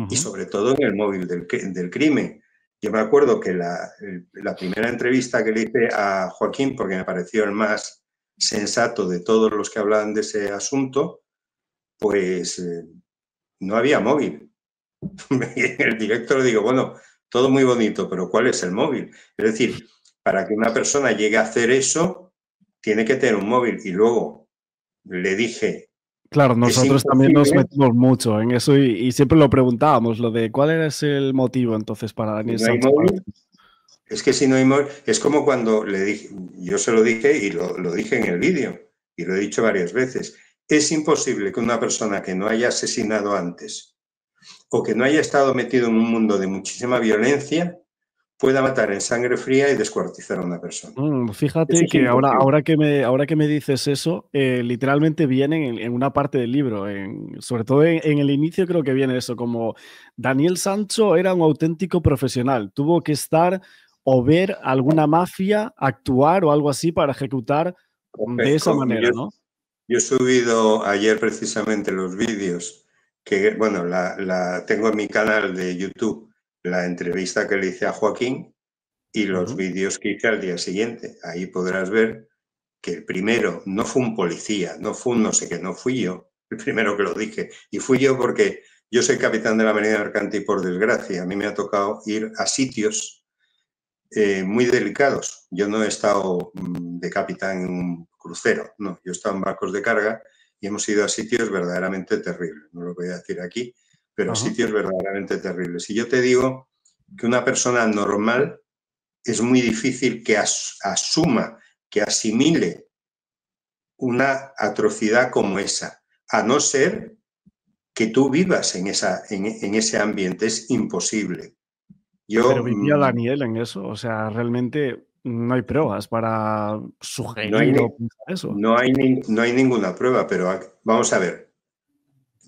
Y sobre todo en el móvil del crimen. Yo me acuerdo que la primera entrevista que le hice a Joaquín, porque me pareció el más sensato de todos los que hablaban de ese asunto, pues no había móvil. En el directo le digo, bueno, todo muy bonito, pero ¿cuál es el móvil? Es decir, para que una persona llegue a hacer eso, tiene que tener un móvil. Y luego le dije... Claro, nosotros también nos metimos mucho en eso y siempre lo preguntábamos, lo de cuál era ese motivo entonces para Daniel Sancho. Es que si no hay móvil, es como cuando le dije, yo se lo dije y lo dije en el vídeo y lo he dicho varias veces. Es imposible que una persona que no haya asesinado antes o que no haya estado metido en un mundo de muchísima violencia pueda matar en sangre fría y descuartizar a una persona. Fíjate que ahora que me dices eso, literalmente viene en una parte del libro, sobre todo en el inicio creo que viene eso, como Daniel Sancho era un auténtico profesional, tuvo que estar o ver alguna mafia actuar o algo así para ejecutar de esa manera, ¿no? Yo he subido ayer precisamente los vídeos que, bueno, tengo en mi canal de YouTube la entrevista que le hice a Joaquín y los vídeos que hice al día siguiente. Ahí podrás ver que el primero no fue un policía, no fue un no sé qué, no fui yo el primero que lo dije. Y fui yo porque yo soy capitán de la Marina Mercante y por desgracia a mí me ha tocado ir a sitios muy delicados. Yo no he estado de capitán en un crucero, no, yo he estado en barcos de carga y hemos ido a sitios verdaderamente terribles. No lo voy a decir aquí, pero sitios verdaderamente terribles. Y yo te digo que una persona normal es muy difícil que asuma, que asimile una atrocidad como esa, a no ser que tú vivas en ese ambiente. Es imposible. Pero vivía Daniel en eso, o sea, realmente no hay pruebas para sugerir o pensar eso. No hay ninguna prueba, pero vamos a ver.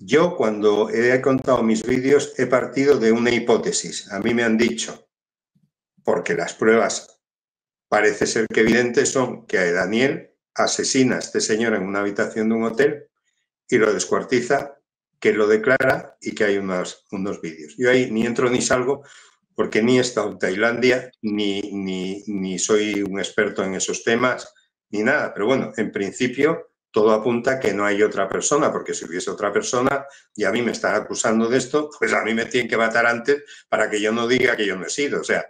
Yo cuando he contado mis vídeos he partido de una hipótesis. A mí me han dicho, porque las pruebas parece ser que evidentes son que a Daniel asesina a este señor en una habitación de un hotel y lo descuartiza, que lo declara y que hay unos vídeos. Yo ahí ni entro ni salgo porque ni he estado en Tailandia ni soy un experto en esos temas ni nada. Pero bueno, en principio todo apunta que no hay otra persona, porque si hubiese otra persona y a mí me están acusando de esto, pues a mí me tienen que matar antes para que yo no diga que yo no he sido. O sea,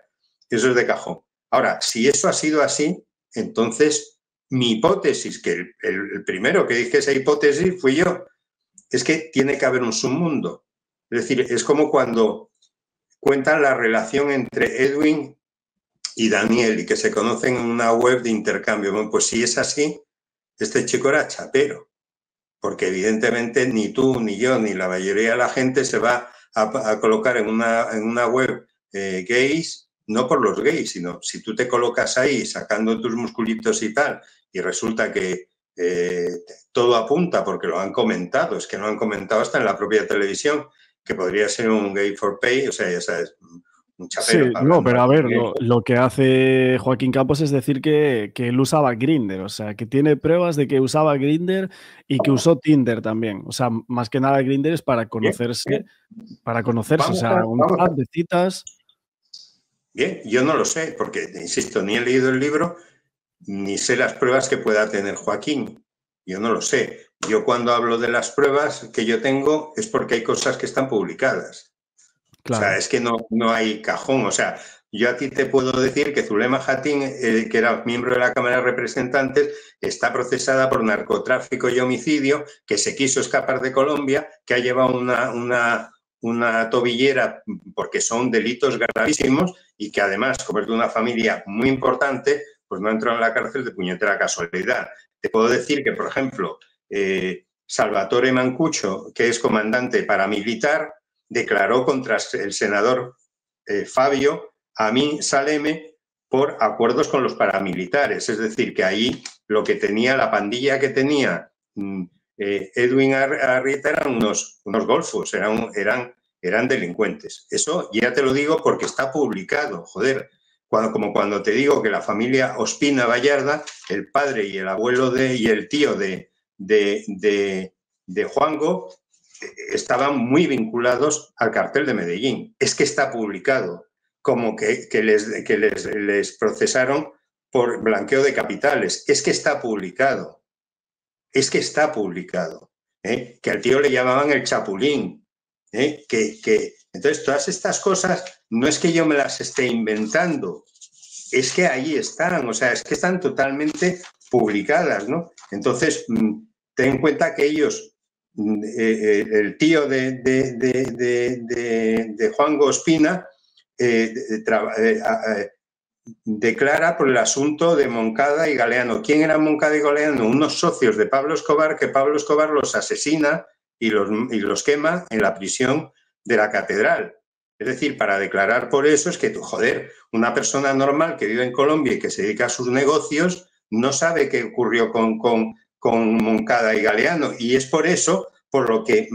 eso es de cajón. Ahora, si eso ha sido así, entonces mi hipótesis, que el primero que dije esa hipótesis fui yo, es que tiene que haber un submundo. Es decir, es como cuando cuentan la relación entre Edwin y Daniel y que se conocen en una web de intercambio. Bueno, pues si es así, este chico era chapero, porque evidentemente ni tú, ni yo, ni la mayoría de la gente se va a colocar en una web gays, no por los gays, sino si tú te colocas ahí sacando tus musculitos y tal, y resulta que todo apunta, porque lo han comentado, es que lo han comentado hasta en la propia televisión, que podría ser un gay for pay, o sea, ya sabes, un chapero. Sí, no, pero a ver, lo que hace Joaquín Campos es decir que él usaba Grindr, o sea, que tiene pruebas de que usaba Grindr y que usó Tinder también. O sea, más que nada Grindr es para conocerse, o sea, un chat de citas. Bien, yo no lo sé, porque, insisto, ni he leído el libro, ni sé las pruebas que pueda tener Joaquín. Yo no lo sé. Yo cuando hablo de las pruebas que yo tengo es porque hay cosas que están publicadas. Claro. O sea, es que no hay cajón. O sea, yo a ti te puedo decir que Zulema Jatín, que era miembro de la Cámara de Representantes, está procesada por narcotráfico y homicidio, que se quiso escapar de Colombia, que ha llevado una tobillera porque son delitos gravísimos y que además, como es de una familia muy importante, pues no ha entrado en la cárcel de puñetera casualidad. Te puedo decir que, por ejemplo, Salvatore Mancucho, que es comandante paramilitar, declaró contra el senador Fabio Amin Saleme por acuerdos con los paramilitares. Es decir, que ahí lo que tenía, la pandilla que tenía Edwin Arrieta eran unos golfos, eran delincuentes. Eso ya te lo digo porque está publicado, joder. Como cuando te digo que la familia Ospina Vallarda, el padre y el abuelo y el tío de Juango, estaban muy vinculados al cartel de Medellín. Es que está publicado, como que les procesaron por blanqueo de capitales. Es que está publicado. Es que está publicado. Que al tío le llamaban el Chapulín. Entonces, todas estas cosas no es que yo me las esté inventando, es que ahí están, o sea, es que están totalmente publicadas, ¿no? Entonces, ten en cuenta que ellos, el tío de Juan Ospina, declara por el asunto de Moncada y Galeano. ¿Quién eran Moncada y Galeano? Unos socios de Pablo Escobar, que Pablo Escobar los asesina y los quema en la prisión de la Catedral. Es decir, para declarar por eso es que, joder, una persona normal que vive en Colombia y que se dedica a sus negocios no sabe qué ocurrió con Moncada y Galeano. Y es por eso por lo que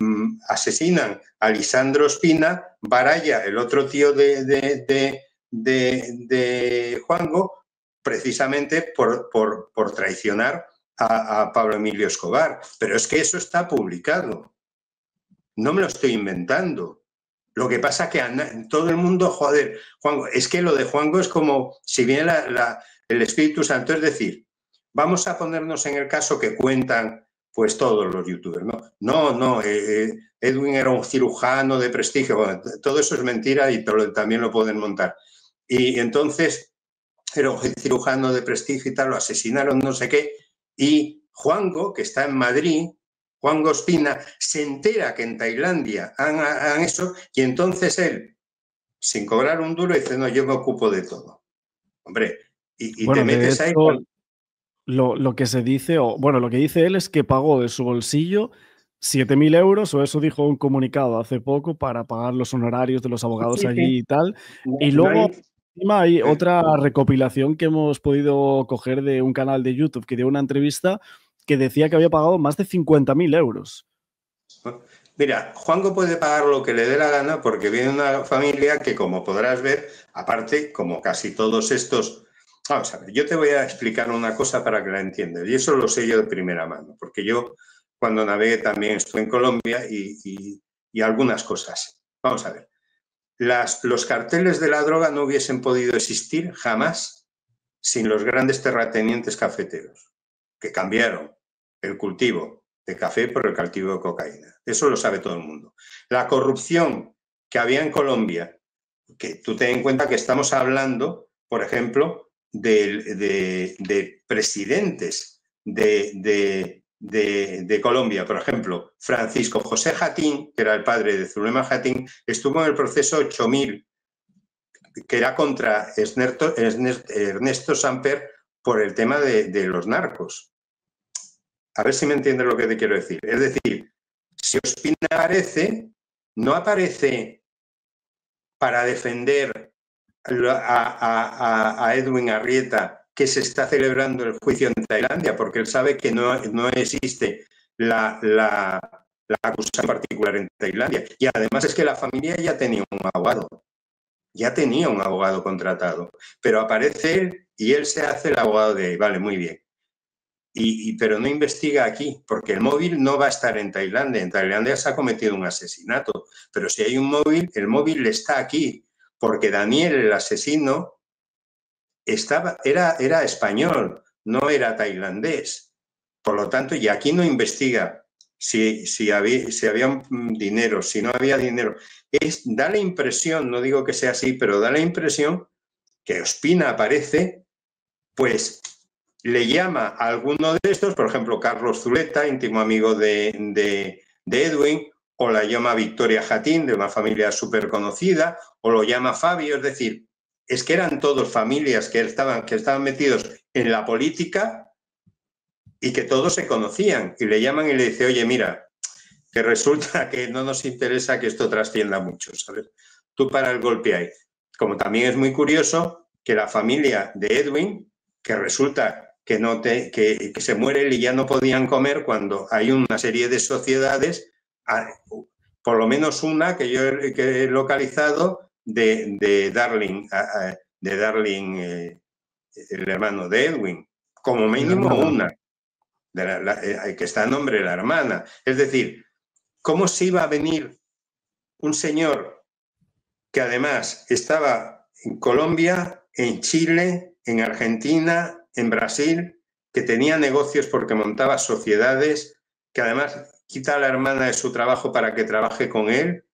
asesinan a Lisandro Ospina, Baraya, el otro tío de Juango, precisamente por traicionar a Pablo Emilio Escobar. Pero es que eso está publicado. No me lo estoy inventando. Lo que pasa es que todo el mundo, joder, Juango, es que lo de Juango es como si viene el Espíritu Santo, es decir, vamos a ponernos en el caso que cuentan pues todos los youtubers, ¿no? Edwin era un cirujano de prestigio, bueno, todo eso es mentira y también lo pueden montar. Y entonces era un cirujano de prestigio y tal, lo asesinaron, no sé qué, y Juango, que está en Madrid, Juango Ospina, se entera que en Tailandia han eso, y entonces él, sin cobrar un duro, dice, no, yo me ocupo de todo. Hombre, y bueno, te metes ahí... Lo que se dice, lo que dice él es que pagó de su bolsillo 7.000 euros, o eso dijo un comunicado hace poco, para pagar los honorarios de los abogados allí y tal. Y luego encima hay otra recopilación que hemos podido coger de un canal de YouTube que dio una entrevista que decía que había pagado más de 50.000 euros. Mira, Juango puede pagar lo que le dé la gana porque viene de una familia que, como podrás ver, aparte, como casi todos estos... Vamos a ver, yo te voy a explicar una cosa para que la entiendas, y eso lo sé yo de primera mano, porque yo cuando navegué también estuve en Colombia y algunas cosas. Vamos a ver, los carteles de la droga no hubiesen podido existir jamás sin los grandes terratenientes cafeteros, que cambiaron. el cultivo de café por el cultivo de cocaína. Eso lo sabe todo el mundo. La corrupción que había en Colombia, que tú ten en cuenta que estamos hablando, por ejemplo, de presidentes de Colombia. Por ejemplo, Francisco José Jatín, que era el padre de Zulema Jatín, estuvo en el proceso 8000, que era contra Ernesto Samper por el tema de los narcos. A ver si me entiendes lo que te quiero decir. Es decir, si Ospina aparece, no aparece para defender a Edwin Arrieta, que se está celebrando el juicio en Tailandia, porque él sabe que no existe la acusación particular en Tailandia. Y además es que la familia ya tenía un abogado. Ya tenía un abogado contratado. Pero aparece él y él se hace el abogado de ahí. Vale, muy bien. Pero no investiga aquí, porque el móvil no va a estar en Tailandia. En Tailandia se ha cometido un asesinato. Pero si hay un móvil, el móvil está aquí. Porque Daniel, el asesino, era español, no era tailandés. Por lo tanto, y aquí no investiga si había dinero, si no había dinero. Da la impresión, no digo que sea así, pero da la impresión que Ospina aparece, pues le llama a alguno de estos, por ejemplo, Carlos Zuleta, íntimo amigo de Edwin, o la llama Victoria Jatín, de una familia súper conocida, o lo llama Fabio, es decir, es que eran todos familias que estaban metidos en la política y que todos se conocían, y le llaman y le dice, oye, mira, que resulta que no nos interesa que esto trascienda mucho, ¿sabes? Tú para el golpe ahí. Como también es muy curioso que la familia de Edwin, que resulta que se muere él y ya no podían comer cuando hay una serie de sociedades, por lo menos una que yo he localizado de Darling, el hermano de Edwin, como mínimo una, que está a nombre de la hermana. Es decir, ¿cómo se iba a venir un señor que además estaba en Colombia, en Chile, en Argentina, en Brasil, que tenía negocios porque montaba sociedades, que además quita a la hermana de su trabajo para que trabaje con él,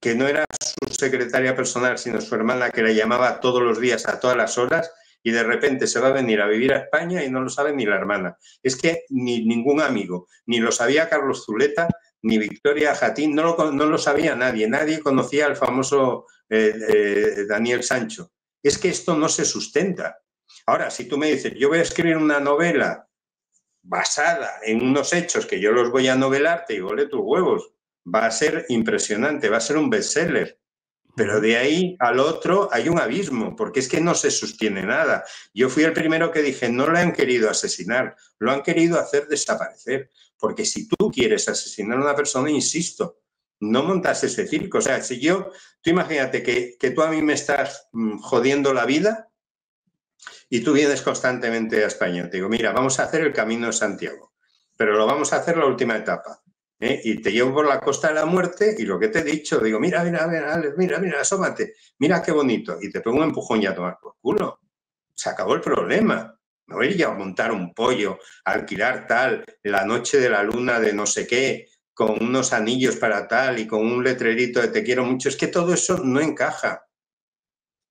que no era su secretaria personal, sino su hermana, que le llamaba todos los días a todas las horas, y de repente se va a venir a vivir a España y no lo sabe ni la hermana? Es que ni ningún amigo, ni lo sabía Carlos Zuleta, ni Victoria Jatín, no lo sabía nadie. Nadie conocía al famoso Daniel Sancho. Es que esto no se sustenta. Ahora, si tú me dices, yo voy a escribir una novela basada en unos hechos que yo los voy a novelar, te digo, ole tus huevos, va a ser impresionante, va a ser un bestseller. Pero de ahí al otro hay un abismo, porque es que no se sostiene nada. Yo fui el primero que dije, no lo han querido asesinar, lo han querido hacer desaparecer. Porque si tú quieres asesinar a una persona, insisto, no montas ese circo. O sea, si tú imagínate que tú a mí me estás jodiendo la vida y tú vienes constantemente a España. Te digo, mira, vamos a hacer el Camino de Santiago, pero lo vamos a hacer la última etapa. Y te llevo por la Costa de la Muerte y lo que te he dicho, digo, mira, asómate, mira qué bonito. Y te pego un empujón y a tomar por culo. Se acabó el problema. No ir ya a montar un pollo, a alquilar tal, la noche de la luna de no sé qué, con unos anillos para tal y con un letrerito de te quiero mucho. Es que todo eso no encaja.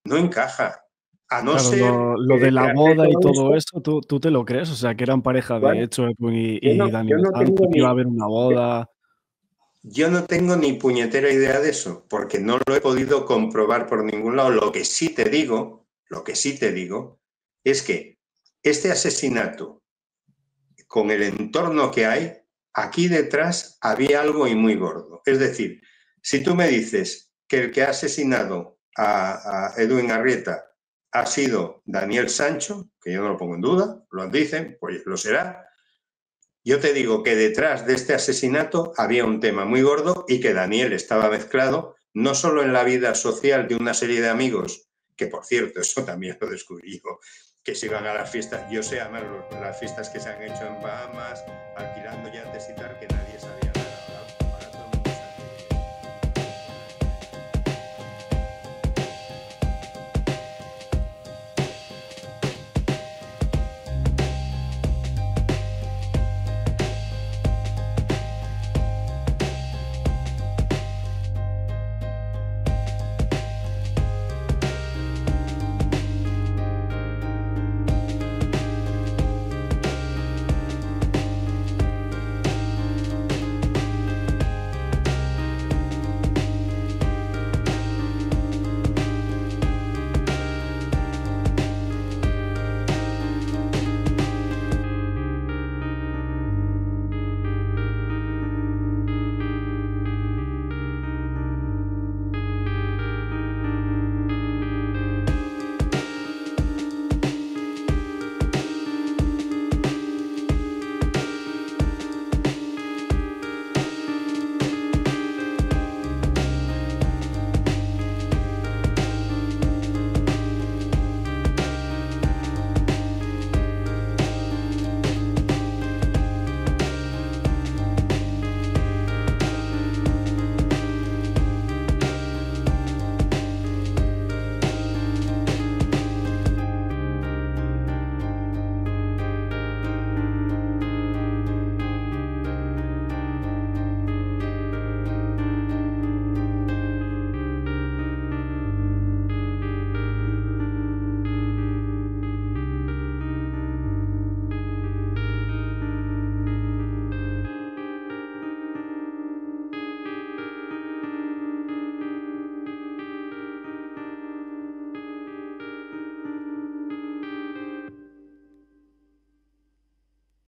No encaja. A no claro, ser lo de la boda y todo eso, ¿tú te lo crees? O sea, que eran pareja de hecho Edwin y Daniel Sancho, que iba a haber una boda. Yo no tengo ni puñetera idea de eso, porque no lo he podido comprobar por ningún lado. Lo que sí te digo es que este asesinato, con el entorno que hay, aquí detrás había algo y muy gordo. Es decir, si tú me dices que el que ha asesinado a Edwin Arrieta ha sido Daniel Sancho, que yo no lo pongo en duda, lo dicen, pues lo será. Yo te digo que detrás de este asesinato había un tema muy gordo y que Daniel estaba mezclado no solo en la vida social de una serie de amigos, que por cierto, eso también lo descubrí yo, que se iban a las fiestas. Yo sé, además, las fiestas que se han hecho en Bahamas, alquilando yates y tal, que